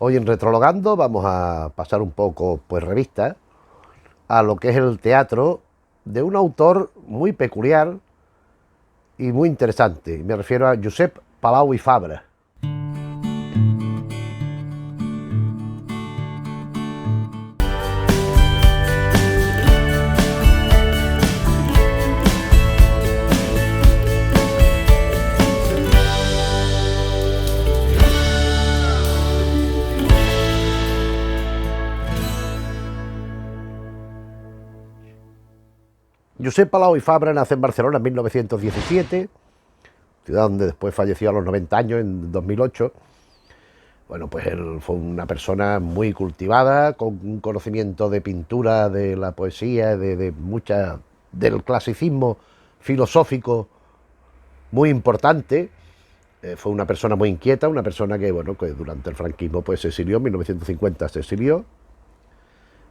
Hoy en Retrologando vamos a pasar un poco, pues, revista a lo que es el teatro de un autor muy peculiar y muy interesante. Me refiero a Josep Palau i Fabra. Josep Palau i Fabra nace en Barcelona en 1917, ciudad donde después falleció a los 90 años, en 2008. Bueno, pues él fue una persona muy cultivada, con un conocimiento de pintura, de la poesía, del clasicismo filosófico muy importante. Fue una persona muy inquieta, una persona que, bueno, que durante el franquismo pues se exilió, en 1950 se exilió.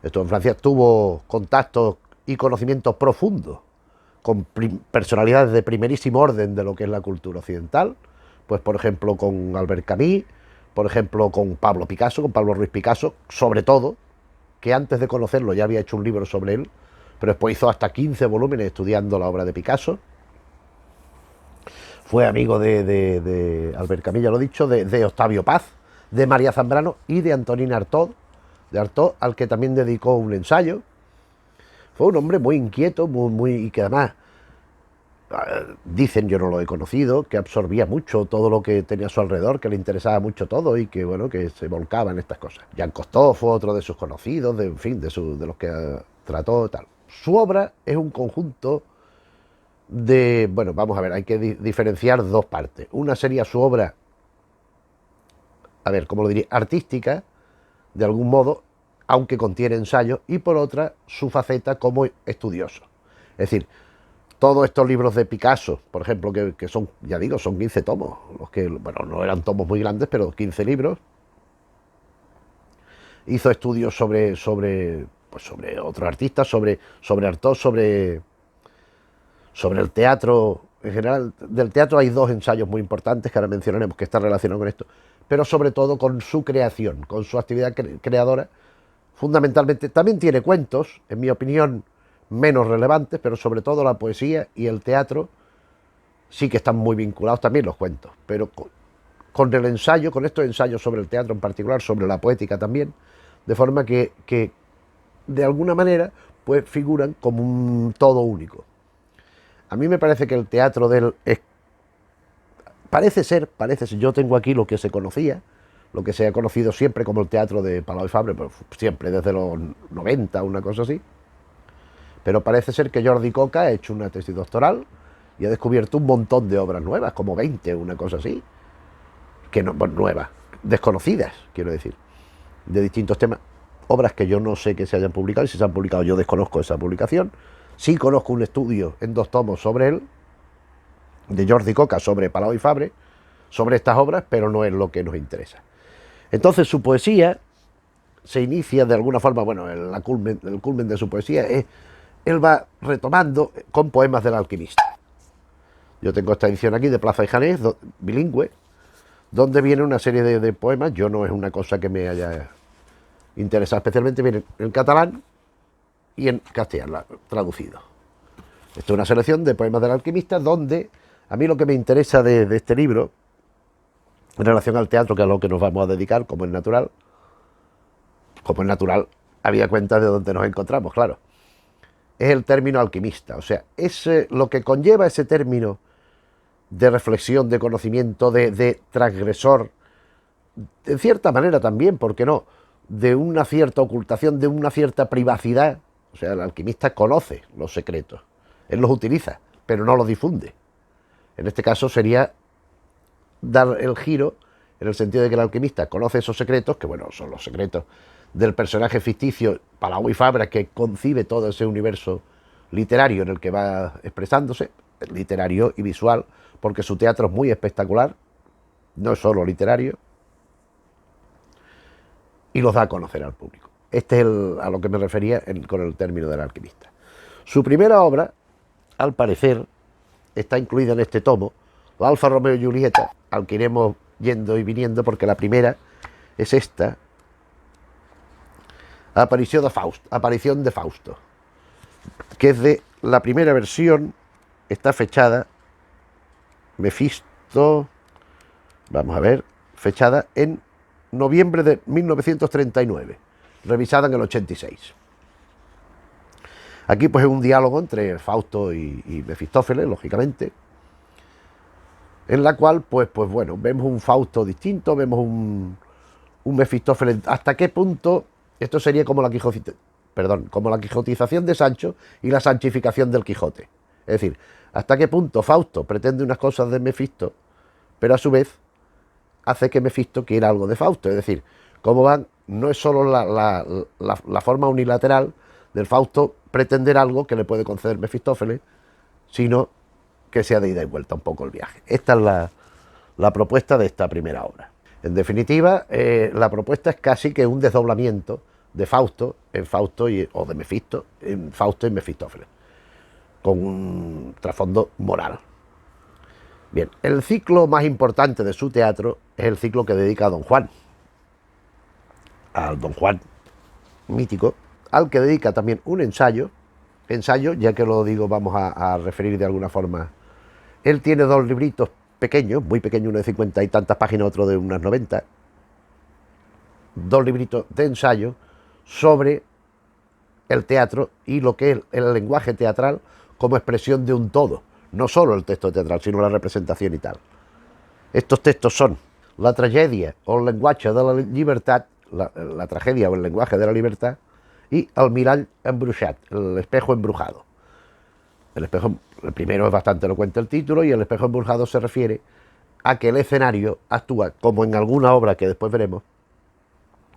Estuvo en Francia, tuvo contactos y conocimientos profundos con personalidades de primerísimo orden de lo que es la cultura occidental, pues por ejemplo con Albert Camus, por ejemplo con Pablo Picasso, con Pablo Ruiz Picasso, sobre todo, que antes de conocerlo ya había hecho un libro sobre él, pero después hizo hasta 15 volúmenes estudiando la obra de Picasso. Fue amigo de Albert Camus, ya lo he dicho, de Octavio Paz, de María Zambrano y de Antonín Artaud, al que también dedicó un ensayo. Fue un hombre muy inquieto, y que además, dicen, yo no lo he conocido, que absorbía mucho todo lo que tenía a su alrededor, que le interesaba mucho todo y que, bueno, que se volcaba en estas cosas. Jean Cocteau fue otro de sus conocidos, en fin, de los que trató, tal. Su obra es un conjunto de, bueno, vamos a ver, hay que diferenciar dos partes. Una sería su obra, a ver, ¿cómo lo diría?, artística, de algún modo, aunque contiene ensayos, y por otra, su faceta como estudioso. Es decir, todos estos libros de Picasso, por ejemplo, que son, ya digo, son 15 tomos, los que, bueno, no eran tomos muy grandes, pero 15 libros. Hizo estudios sobre otros artistas, sobre Artaud, sobre el teatro en general. Del teatro hay dos ensayos muy importantes que ahora mencionaremos, que están relacionados con esto, pero sobre todo con su creación, con su actividad creadora. Fundamentalmente, también tiene cuentos, en mi opinión, menos relevantes, pero sobre todo la poesía y el teatro sí que están muy vinculados, también los cuentos, pero con el ensayo, con estos ensayos sobre el teatro en particular, sobre la poética también, de forma que de alguna manera pues figuran como un todo único. A mí me parece que el teatro de él parece ser, yo tengo aquí lo que se conocía, lo que se ha conocido siempre como el teatro de Palau i Fabra, pues siempre desde los 90, una cosa así. Pero parece ser que Jordi Coca ha hecho una tesis doctoral y ha descubierto un montón de obras nuevas, como 20, una cosa así, que no, bueno, nuevas, desconocidas, quiero decir, de distintos temas, obras que yo no sé que se hayan publicado, y si se han publicado yo desconozco esa publicación. Sí conozco un estudio en 2 tomos sobre él, de Jordi Coca, sobre Palau i Fabra, sobre estas obras, pero no es lo que nos interesa. Entonces su poesía se inicia de alguna forma, bueno, el culmen de su poesía es, él va retomando con poemas del alquimista. Yo tengo esta edición aquí de Plaza y Janés, bilingüe, donde viene una serie de poemas. Yo no es una cosa que me haya interesado especialmente, viene en catalán y en castellano, traducido. Esto es una selección de poemas del alquimista, donde a mí lo que me interesa de este libro, en relación al teatro, que es a lo que nos vamos a dedicar, como es natural, había cuenta de donde nos encontramos, claro, es el término alquimista. O sea, es lo que conlleva ese término de reflexión, de conocimiento, de transgresor, en cierta manera también, ¿por qué no?, de una cierta ocultación, de una cierta privacidad. O sea, el alquimista conoce los secretos, él los utiliza, pero no los difunde. En este caso sería dar el giro en el sentido de que el alquimista conoce esos secretos, que, bueno, son los secretos del personaje ficticio Palau i Fabra, que concibe todo ese universo literario en el que va expresándose, literario y visual, porque su teatro es muy espectacular, no es solo literario, y los da a conocer al público. Este es a lo que me refería con el término del alquimista. Su primera obra, al parecer, está incluida en este tomo, Alfa Romeo y Julieta, al que iremos yendo y viniendo, porque la primera es esta, aparición de Fausto, que es de la primera versión, está fechada, Mefisto, vamos a ver, fechada en noviembre de 1939, revisada en el 86. Aquí pues es un diálogo entre Fausto y Mefistófeles, lógicamente, en la cual pues bueno, vemos un Fausto distinto, vemos un Mefistófeles. ¿Hasta qué punto esto sería como como la quijotización de Sancho y la sanchificación del Quijote? Es decir, hasta qué punto Fausto pretende unas cosas de Mefisto, pero a su vez hace que Mefisto quiera algo de Fausto. Es decir, cómo van, no es solo la forma unilateral del Fausto pretender algo que le puede conceder Mefistófeles, sino que sea de ida y vuelta un poco el viaje. Esta es la propuesta de esta primera obra. En definitiva, la propuesta es casi que un desdoblamiento de Fausto en Fausto o de Mefisto en Fausto y Mefistófeles, con un trasfondo moral. Bien, el ciclo más importante de su teatro es el ciclo que dedica a Don Juan, al Don Juan mítico, al que dedica también un ensayo, ya que lo digo, vamos a referir de alguna forma. Él tiene dos libritos pequeños, muy pequeños, uno de 50 y tantas páginas, otro de unas 90, dos libritos de ensayo sobre el teatro y lo que es el lenguaje teatral como expresión de un todo, no solo el texto teatral, sino la representación y tal. Estos textos son la tragedia o el lenguaje de la libertad, la tragedia o el lenguaje de la libertad, y el mirall embruixat, el espejo embrujado. El primero es bastante elocuente el título, y el espejo embrujado se refiere a que el escenario actúa, como en alguna obra que después veremos,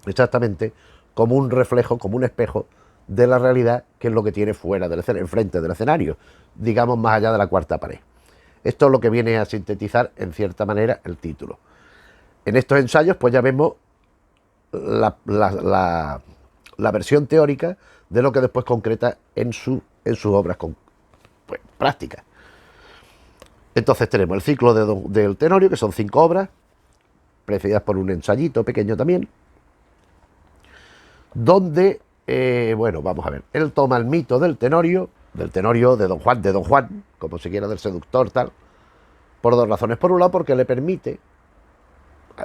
exactamente como un reflejo, como un espejo de la realidad, que es lo que tiene fuera del escenario, enfrente del escenario, digamos más allá de la cuarta pared. Esto es lo que viene a sintetizar en cierta manera el título. En estos ensayos pues ya vemos la versión teórica de lo que después concreta en sus obras prácticas. Entonces tenemos el ciclo del Tenorio, que son 5 obras, precedidas por un ensayito pequeño también, donde, bueno, vamos a ver, él toma el mito del Tenorio de Don Juan, como se quiera, del seductor, tal, por dos razones. Por un lado, porque le permite,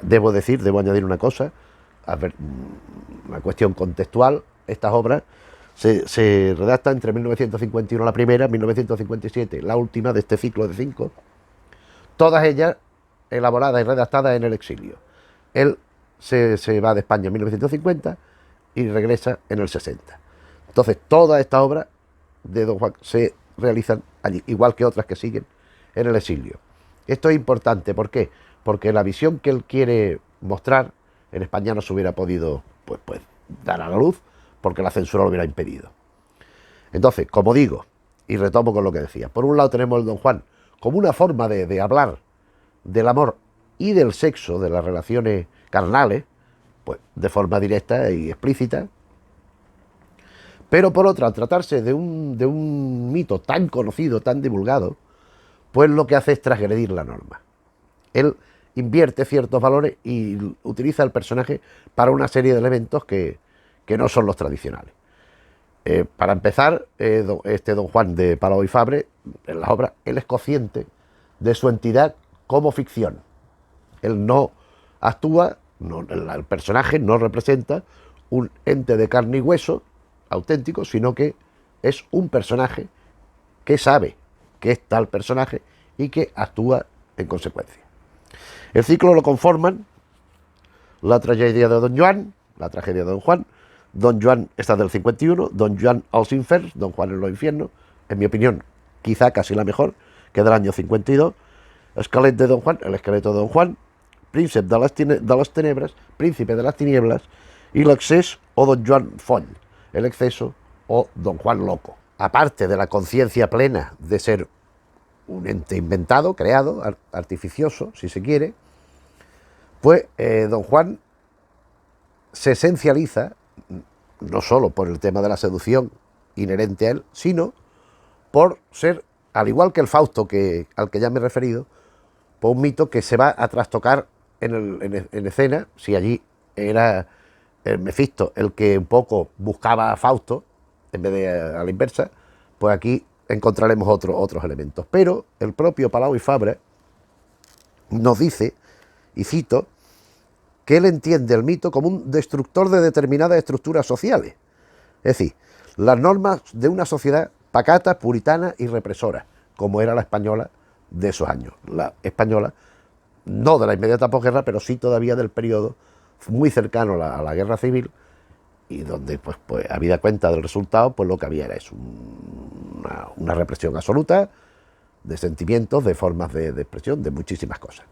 debo añadir una cosa, a ver, una cuestión contextual. Estas obras se redactan entre 1951 la primera, 1957 la última de este ciclo de 5, todas ellas elaboradas y redactadas en el exilio. Él se va de España en 1950 y regresa en el 60. Entonces todas estas obras de Don Juan se realizan allí, igual que otras que siguen en el exilio. Esto es importante, ¿por qué? Porque la visión que él quiere mostrar en España no se hubiera podido pues dar a la luz, porque la censura lo hubiera impedido. Entonces, como digo, y retomo con lo que decía, por un lado tenemos el Don Juan como una forma de hablar del amor y del sexo, de las relaciones carnales, pues de forma directa y explícita, pero por otra, al tratarse de un mito tan conocido, tan divulgado, pues lo que hace es transgredir la norma. Él invierte ciertos valores y utiliza el personaje para una serie de elementos que no son los tradicionales. Para empezar, este Don Juan de Palau y Fabre, en las obras, él es consciente de su entidad como ficción. Él no actúa, el personaje no representa un ente de carne y hueso auténtico, sino que es un personaje que sabe que es tal personaje y que actúa en consecuencia. El ciclo lo conforman la tragedia de Don Joan, la tragedia de Don Juan. Don Joan está del 51, Don Joan als Inferns, Don Juan en los infiernos, en mi opinión, quizá casi la mejor, que del año 52. Esquelet de Don Juan, el esqueleto de Don Juan, Príncipe de las tenebras, príncipe de las tinieblas, y l'excés o Don Joan Foll, el exceso o Don Juan loco. Aparte de la conciencia plena de ser un ente inventado, creado, artificioso, si se quiere, pues Don Juan se esencializa no solo por el tema de la seducción inherente a él, sino por ser, al igual que el Fausto al que ya me he referido, por un mito que se va a trastocar en escena, si allí era el Mefisto el que un poco buscaba a Fausto, en vez de a la inversa, pues aquí encontraremos otros elementos. Pero el propio Palau y Fabra nos dice, y cito, que él entiende el mito como un destructor de determinadas estructuras sociales. Es decir, las normas de una sociedad pacata, puritana y represora, como era la española de esos años. La española, no de la inmediata posguerra, pero sí todavía del periodo muy cercano a la guerra civil, y donde, pues habida cuenta del resultado, pues lo que había era eso, una represión absoluta de sentimientos, de formas de expresión, de muchísimas cosas.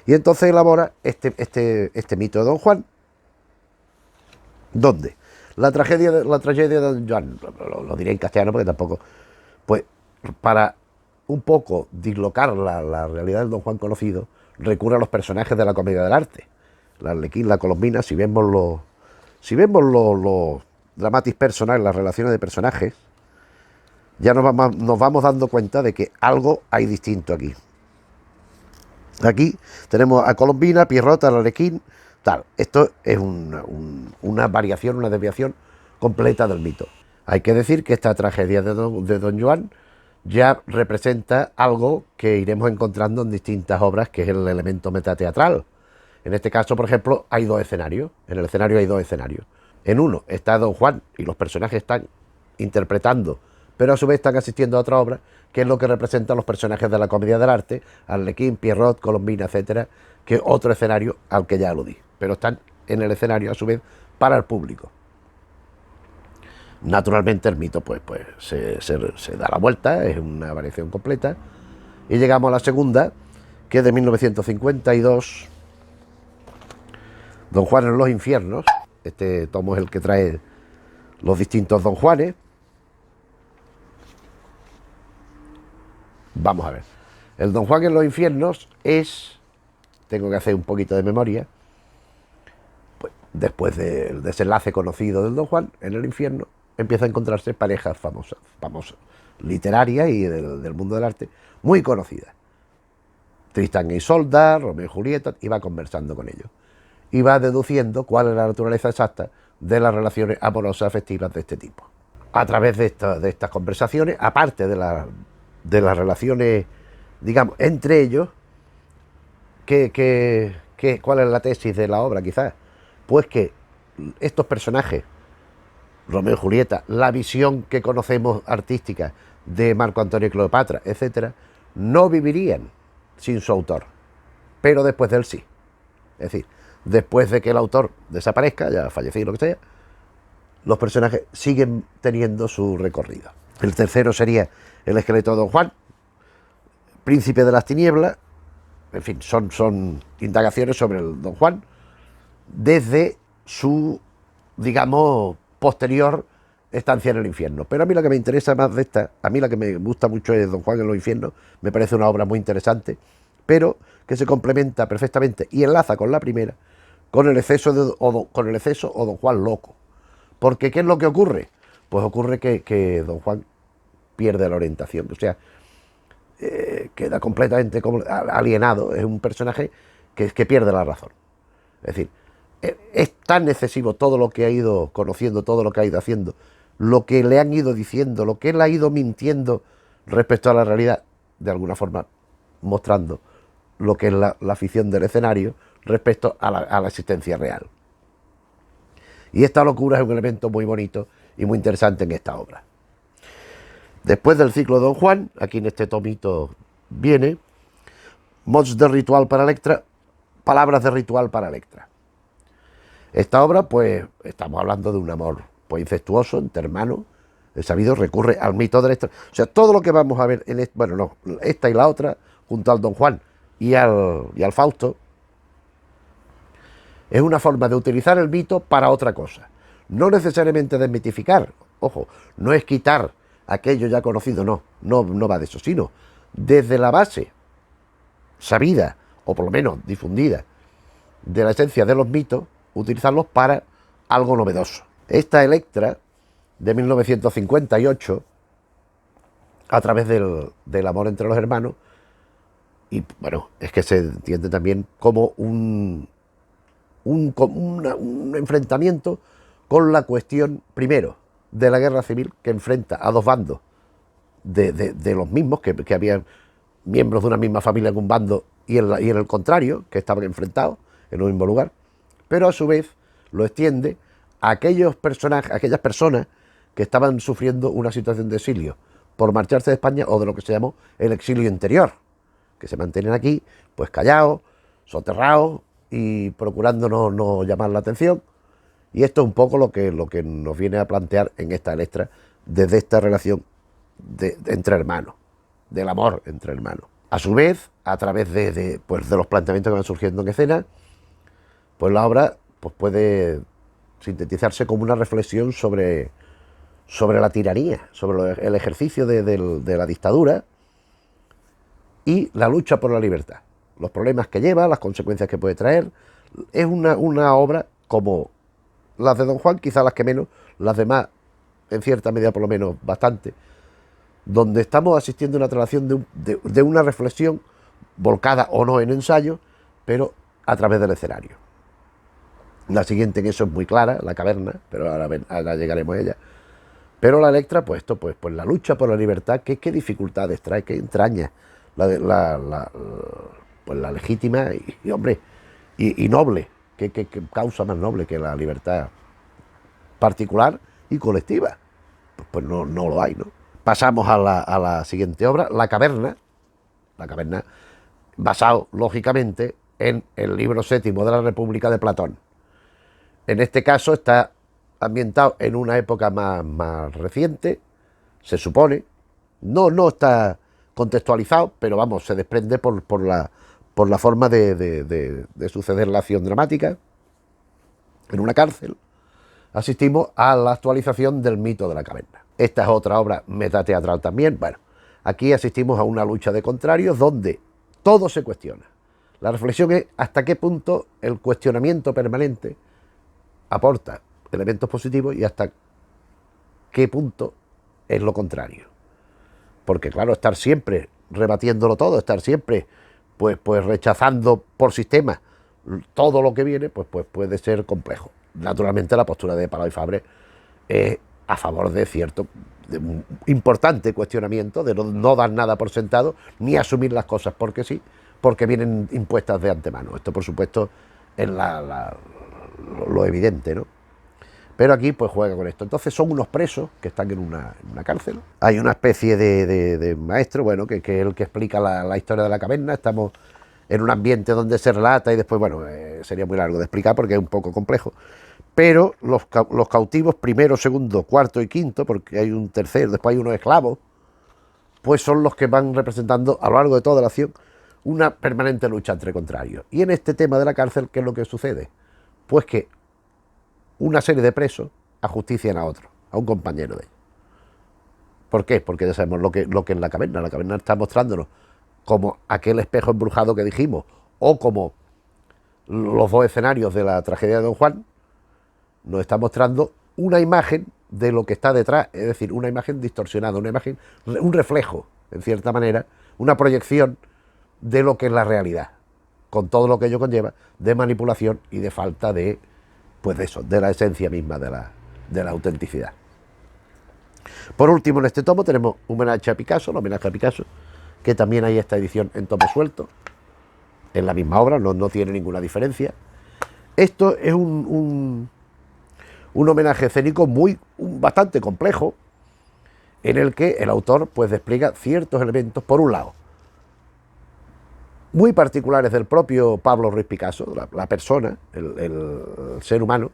Y entonces elabora este mito de Don Juan, donde la tragedia de Don Juan, lo diré en castellano porque tampoco, pues para un poco dislocar la realidad del Don Juan conocido, recurre a los personajes de la comedia del arte. La Arlequín, la Colombina, si vemos los dramatis personales, las relaciones de personajes, ya nos vamos dando cuenta de que algo hay distinto aquí. Aquí tenemos a Colombina, Pierrot, al Arlequín, tal. Esto es una variación, una desviación completa del mito. Hay que decir que esta tragedia de Don Juan ya representa algo que iremos encontrando en distintas obras, que es el elemento metateatral. En este caso, por ejemplo, hay dos escenarios. En el escenario hay dos escenarios. En uno está Don Juan y los personajes están interpretando, pero a su vez están asistiendo a otra obra, que es lo que representan los personajes de la comedia del arte, Arlequín, Pierrot, Colombina, etcétera, que es otro escenario al que ya aludí. Pero están en el escenario a su vez para el público. Naturalmente el mito se da la vuelta, es una variación completa, y llegamos a la segunda, que es de 1952, Don Juan en los infiernos. Este tomo es el que trae los distintos Don Juanes. Vamos a ver. El Don Juan en los infiernos es, tengo que hacer un poquito de memoria, pues, después del desenlace conocido del Don Juan, en el infierno empieza a encontrarse parejas famosas, literarias y del mundo del arte, muy conocidas. Tristán e Isolda, Romeo y Julieta, y va conversando con ellos. Y va deduciendo cuál es la naturaleza exacta de las relaciones amorosas afectivas de este tipo. A través de estas conversaciones, aparte de las relaciones, digamos, entre ellos, ¿cuál es la tesis de la obra quizás? Pues que estos personajes, Romeo y Julieta, la visión que conocemos artística de Marco Antonio y Cleopatra, etcétera, no vivirían sin su autor, pero después de él sí. Es decir, después de que el autor desaparezca, ya fallecido, lo que sea, los personajes siguen teniendo su recorrido. El tercero sería el esqueleto de Don Juan, príncipe de las tinieblas. En fin, son indagaciones sobre el Don Juan desde su, digamos, posterior estancia en el infierno. Pero a mí la que me interesa más de esta, a mí la que me gusta mucho es Don Juan en los infiernos, me parece una obra muy interesante, pero que se complementa perfectamente y enlaza con la primera, con el exceso o Don Juan loco. Porque ¿qué es lo que ocurre? Pues ocurre que Don Juan pierde la orientación, o sea, queda completamente alienado, es un personaje que pierde la razón. Es decir, es tan excesivo todo lo que ha ido conociendo, todo lo que ha ido haciendo, lo que le han ido diciendo, lo que él ha ido mintiendo respecto a la realidad, de alguna forma mostrando lo que es la ficción del escenario respecto a la existencia real. Y esta locura es un elemento muy bonito y muy interesante en esta obra. Después del ciclo de Don Juan, aquí en este tomito viene mots de ritual para Electra, palabras de ritual para Electra. Esta obra, pues, estamos hablando de un amor pues incestuoso entre hermanos. El sabido recurre al mito de Electra. O sea, todo lo que vamos a ver en esta y la otra, junto al Don Juan y al Fausto, es una forma de utilizar el mito para otra cosa. No necesariamente desmitificar, ojo, no es quitar aquello ya conocido, no va de eso, sino desde la base sabida, o por lo menos difundida, de la esencia de los mitos, utilizarlos para algo novedoso. Esta Electra, de 1958, a través del amor entre los hermanos, y bueno, es que se entiende también como un un enfrentamiento con la cuestión, primero, de la guerra civil, que enfrenta a dos bandos de los mismos, que habían miembros de una misma familia en un bando y en el contrario, que estaban enfrentados en un mismo lugar, pero a su vez lo extiende a aquellas personas que estaban sufriendo una situación de exilio por marcharse de España o de lo que se llamó el exilio interior, que se mantienen aquí, pues callados, soterrados y procurando no llamar la atención. Y esto es un poco lo que nos viene a plantear en esta Electra, desde esta relación entre hermanos, del amor entre hermanos. A su vez, a través de los planteamientos que van surgiendo en escena, pues la obra pues puede sintetizarse como una reflexión sobre la tiranía, sobre el ejercicio de la dictadura y la lucha por la libertad, los problemas que lleva, las consecuencias que puede traer. Es una obra como las de Don Juan, quizás las que menos, las demás en cierta medida por lo menos bastante, donde estamos asistiendo a una traslación de una reflexión volcada o no en ensayo, pero a través del escenario. La siguiente en eso es muy clara, La caverna, pero ahora llegaremos a ella. Pero la Electra, pues la lucha por la libertad, ¿qué dificultades trae, qué entraña la legítima y hombre, y noble, qué causa más noble que la libertad particular y colectiva? Pues no lo hay, ¿no? Pasamos a la siguiente obra, La caverna, basado, lógicamente, en el libro séptimo de la República de Platón. En este caso está ambientado en una época más reciente, se supone. No está contextualizado, pero vamos, se desprende por la forma de suceder la acción dramática. En una cárcel asistimos a la actualización del mito de la caverna. Esta es otra obra metateatral también. Bueno, aquí asistimos a una lucha de contrarios donde todo se cuestiona. La reflexión es hasta qué punto el cuestionamiento permanente aporta elementos positivos y hasta qué punto es lo contrario. Porque claro, estar siempre rebatiéndolo todo, estar siempre pues rechazando por sistema todo lo que viene, pues puede ser complejo. Naturalmente la postura de Palau y Fabre es a favor de cierto importante cuestionamiento, de no dar nada por sentado, ni asumir las cosas porque sí, porque vienen impuestas de antemano. Esto por supuesto es lo evidente, ¿no? Pero aquí pues juega con esto. Entonces son unos presos que están en una cárcel. Hay una especie de maestro, bueno, que es el que explica la historia de la caverna. Estamos en un ambiente donde se relata y después, bueno, sería muy largo de explicar porque es un poco complejo. Pero los cautivos primero, segundo, cuarto y quinto, porque hay un tercero, después hay unos esclavos, pues son los que van representando a lo largo de toda la acción una permanente lucha entre contrarios. Y en este tema de la cárcel, ¿qué es lo que sucede? Pues que una serie de presos ajustician a otro, a un compañero de ellos. ¿Por qué? Porque ya sabemos lo que es la caverna. La caverna está mostrándonos como aquel espejo embrujado que dijimos, o como los dos escenarios de la tragedia de Don Juan, nos está mostrando una imagen de lo que está detrás, es decir, una imagen distorsionada, una imagen, un reflejo, en cierta manera, una proyección de lo que es la realidad, con todo lo que ello conlleva de manipulación y de falta de, pues de eso, de la esencia misma de la autenticidad. Por último, en este tomo tenemos un homenaje a Picasso, que también hay esta edición en tomo suelto, en la misma obra, no tiene ninguna diferencia. Esto es un homenaje escénico bastante complejo, en el que el autor pues despliega ciertos elementos, por un lado, muy particulares del propio Pablo Ruiz Picasso, la persona, el ser humano,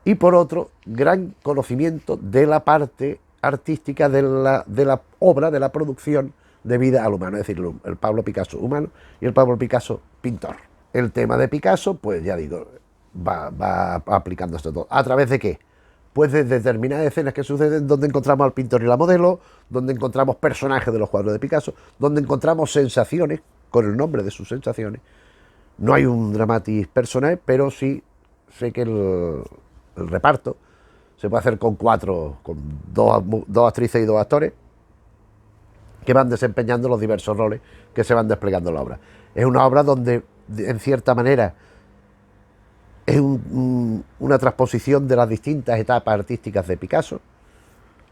y por otro, gran conocimiento de la parte artística de la obra, de la producción debida al humano, es decir, el Pablo Picasso humano y el Pablo Picasso pintor. El tema de Picasso, pues ya digo, va aplicando esto todo. ¿A través de qué? Pues de determinadas escenas que suceden donde encontramos al pintor y la modelo, donde encontramos personajes de los cuadros de Picasso, donde encontramos sensaciones, con el nombre de sus sensaciones. No hay un dramatis personae, pero sí sé que el reparto se puede hacer con dos actrices y dos actores que van desempeñando los diversos roles que se van desplegando en la obra. Es una obra donde, en cierta manera, Es una transposición de las distintas etapas artísticas de Picasso,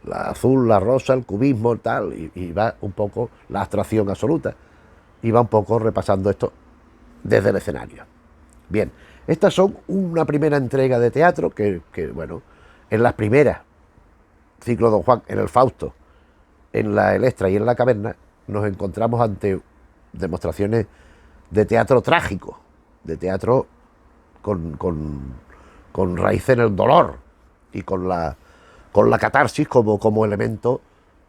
la azul, la rosa, el cubismo, tal, y va un poco la abstracción absoluta, y va un poco repasando esto desde el escenario. Bien, estas son una primera entrega de teatro bueno, en las primeras, ciclo Don Juan, en el Fausto, en la Electra y en la Caverna, nos encontramos ante demostraciones de teatro trágico, de teatro con raíz en el dolor y con la catarsis como elemento,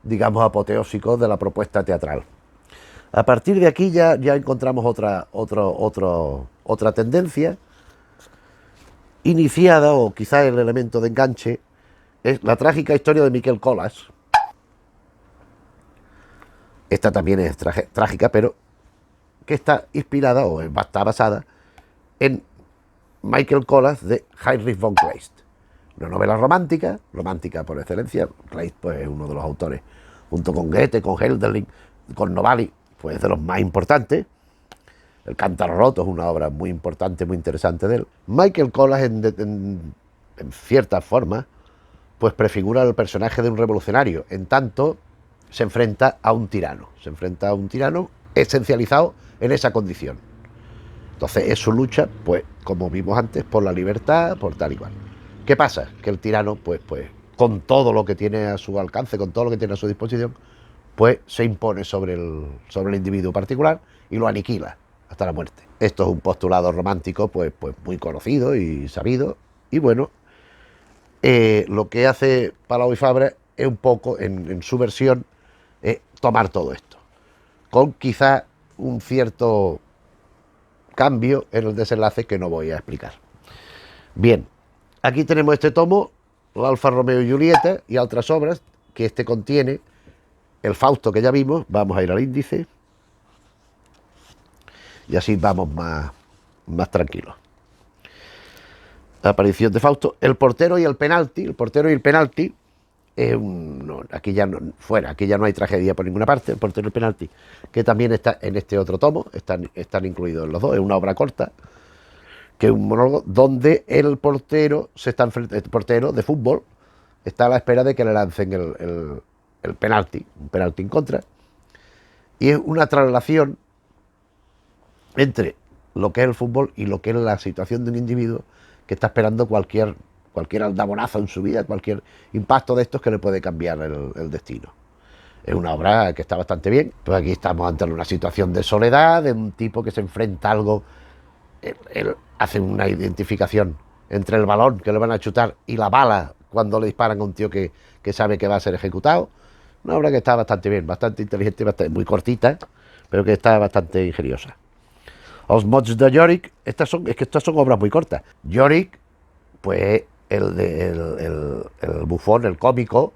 digamos, apoteósico de la propuesta teatral. A partir de aquí ya encontramos otra tendencia iniciada, o quizá el elemento de enganche, es la trágica historia de Miquel Colas. Esta también es trágica, pero que está inspirada o está basada en Michael Colas de Heinrich von Kleist. Una novela romántica por excelencia. Kleist pues, es uno de los autores, junto con Goethe, con Hölderlin, con Novalis, pues de los más importantes. El Cántaro Roto es una obra muy importante, muy interesante de él. Michael Colas, en cierta forma, pues prefigura el personaje de un revolucionario, en tanto se enfrenta a un tirano. Se enfrenta a un tirano esencializado en esa condición. Entonces es su lucha, pues, como vimos antes, por la libertad, por tal y cual. ¿Qué pasa? Que el tirano, pues, con todo lo que tiene a su alcance, con todo lo que tiene a su disposición, pues se impone sobre el individuo particular y lo aniquila hasta la muerte. Esto es un postulado romántico, pues muy conocido y sabido. Y bueno, lo que hace Palau y Fabra es un poco, en su versión, tomar todo esto, con quizá un cierto cambio en el desenlace que no voy a explicar. Bien, aquí tenemos este tomo, Alfa Romeo y Julieta, y otras obras, que este contiene el Fausto que ya vimos. Vamos a ir al índice y así vamos más tranquilos. La aparición de Fausto, el portero y el penalti. El portero y el penalti es aquí ya no hay tragedia por ninguna parte. El portero y el penalti, que también está en este otro tomo, están incluidos en los dos. Es una obra corta, que es un monólogo donde el portero el portero de fútbol está a la espera de que le lancen el penalti, un penalti en contra, y es una traslación entre lo que es el fútbol y lo que es la situación de un individuo que está esperando cualquier aldabonazo en su vida, cualquier impacto de estos que le puede cambiar el destino. Es una obra que está bastante bien. Pues aquí estamos ante una situación de soledad, de un tipo que se enfrenta a algo. Él hace una identificación entre el balón que le van a chutar y la bala cuando le disparan a un tío que sabe que va a ser ejecutado. Una obra que está bastante bien, bastante inteligente, muy cortita, pero que está bastante ingeniosa. Os mots de Yorick, estas son obras muy cortas. Yorick, pues el bufón, el cómico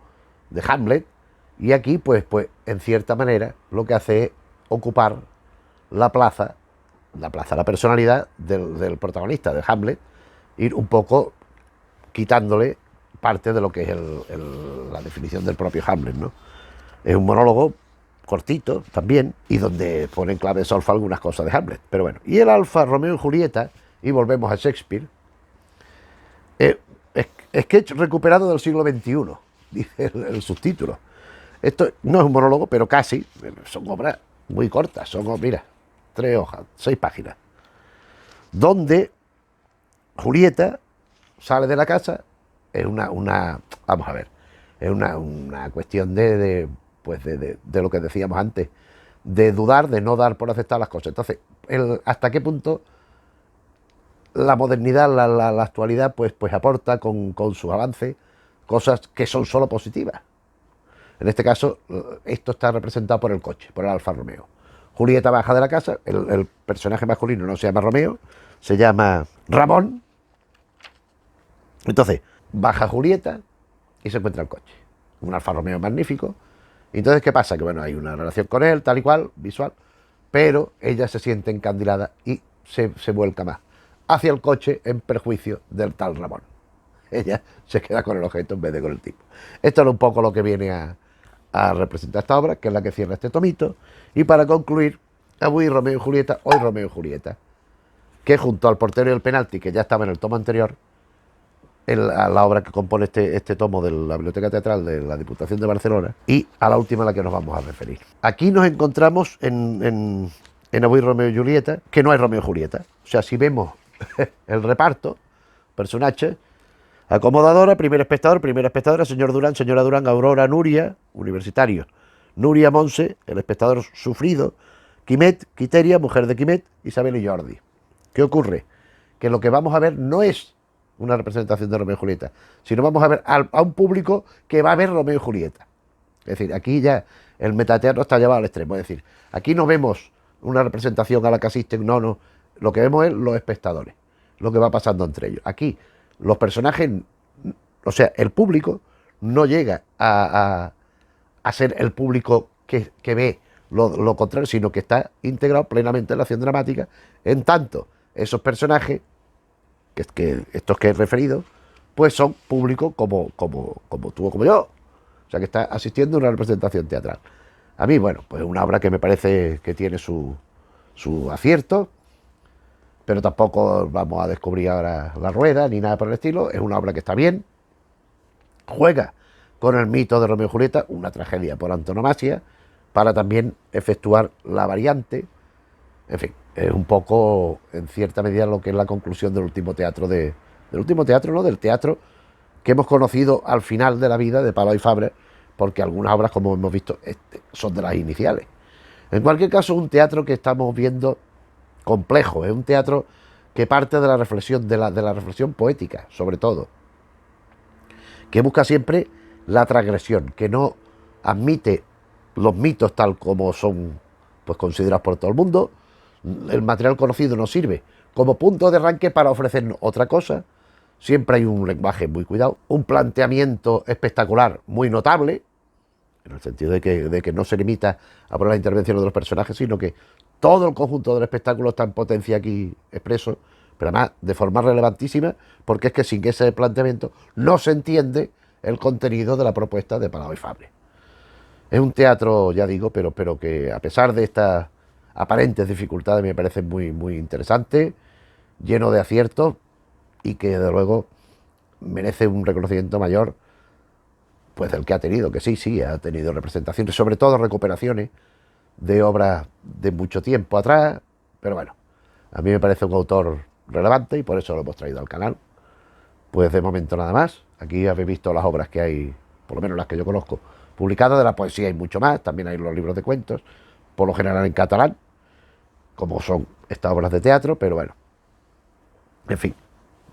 de Hamlet, y aquí pues en cierta manera lo que hace es ocupar la plaza, la personalidad del protagonista de Hamlet, ir un poco quitándole parte de lo que es la definición del propio Hamlet, ¿no? Es un monólogo cortito también, y donde pone en clave de solfa algunas cosas de Hamlet, pero bueno. Y el Alfa Romeo y Julieta, y volvemos a Shakespeare, sketch recuperado del siglo XXI, dice el subtítulo. Esto no es un monólogo, pero casi. Son obras muy cortas, mira, 3 hojas, 6 páginas, donde Julieta sale de la casa. Es vamos a ver, es una cuestión de lo que decíamos antes, de dudar, de no dar por aceptar las cosas. Entonces, hasta qué punto la modernidad, la actualidad, pues aporta con sus avances cosas que son solo positivas. En este caso, esto está representado por el coche, por el Alfa Romeo. Julieta baja de la casa, el personaje masculino no se llama Romeo, se llama Ramón. Entonces, baja Julieta y se encuentra el coche. Un Alfa Romeo magnífico. Entonces, ¿qué pasa? Que bueno, hay una relación con él, tal y cual, visual, pero ella se siente encandilada y se vuelca más hacia el coche en perjuicio del tal Ramón. Ella se queda con el objeto en vez de con el tipo. Esto es un poco lo que viene a representar esta obra, que es la que cierra este tomito. Y para concluir, hoy Romeo y Julieta, que junto al portero y el penalti, que ya estaba en el tomo anterior, a la obra que compone este tomo de la Biblioteca Teatral de la Diputación de Barcelona, y a la última a la que nos vamos a referir. Aquí nos encontramos en Avui Romeo y Julieta, que no hay Romeo y Julieta. O sea, si vemos el reparto, personajes, acomodadora, primer espectadora, señor Durán, señora Durán, Aurora, Nuria, universitario, Nuria Monse, el espectador sufrido, Quimet, Quiteria, mujer de Quimet, Isabel y Jordi. ¿Qué ocurre? Que lo que vamos a ver no es una representación de Romeo y Julieta, sino vamos a ver a un público que va a ver Romeo y Julieta. Es decir, aquí ya el metateatro está llevado al extremo. Es decir, aquí no vemos una representación a la que asisten, no. Lo que vemos es los espectadores, lo que va pasando entre ellos. Aquí los personajes, o sea, el público no llega a ser el público que ve lo contrario, sino que está integrado plenamente en la acción dramática, en tanto esos personajes, que estos que he referido, pues son públicos como tú o como yo. O sea, que está asistiendo a una representación teatral. A mí, bueno, pues es una obra que me parece que tiene su acierto, pero tampoco vamos a descubrir ahora la rueda ni nada por el estilo. Es una obra que está bien, juega con el mito de Romeo y Julieta, una tragedia por antonomasia, para también efectuar la variante. En fin, es un poco, en cierta medida, lo que es la conclusión del último teatro del último teatro, ¿no? Del teatro que hemos conocido al final de la vida de Palau y Fabra, porque algunas obras, como hemos visto, son de las iniciales. En cualquier caso, es un teatro que estamos viendo complejo, es un teatro que parte de la reflexión, de la reflexión poética, sobre todo, que busca siempre la transgresión, que no admite los mitos tal como son, pues, considerados por todo el mundo. El material conocido nos sirve como punto de arranque para ofrecernos otra cosa. Siempre hay un lenguaje muy cuidado, un planteamiento espectacular muy notable, en el sentido de que no se limita a poner las intervenciones de los personajes, sino que todo el conjunto del espectáculo está en potencia aquí expreso, pero además de forma relevantísima, porque es que sin ese planteamiento no se entiende el contenido de la propuesta de Palau y Fabra. Es un teatro, ya digo, pero que a pesar de estas aparentes dificultades me parece muy, muy interesante, lleno de aciertos, y que desde luego merece un reconocimiento mayor, pues, del que ha tenido, que sí, ha tenido representaciones, sobre todo recuperaciones de obras de mucho tiempo atrás, pero bueno, a mí me parece un autor relevante y por eso lo hemos traído al canal. Pues de momento nada más. Aquí habéis visto las obras que hay, por lo menos las que yo conozco, publicadas. De la poesía hay mucho más, también hay los libros de cuentos, por lo general en catalán, como son estas obras de teatro, pero bueno, en fin,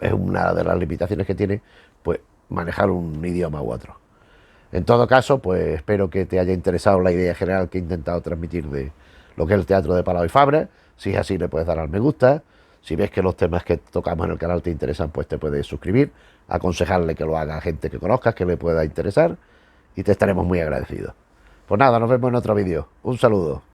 es una de las limitaciones que tiene, pues, manejar un idioma u otro. En todo caso, pues espero que te haya interesado la idea general que he intentado transmitir de lo que es el teatro de Palau y Fabra. Si es así, le puedes dar al me gusta. Si ves que los temas que tocamos en el canal te interesan, pues te puedes suscribir, aconsejarle que lo haga a gente que conozcas, que le pueda interesar, y te estaremos muy agradecidos. Pues nada, nos vemos en otro vídeo. Un saludo.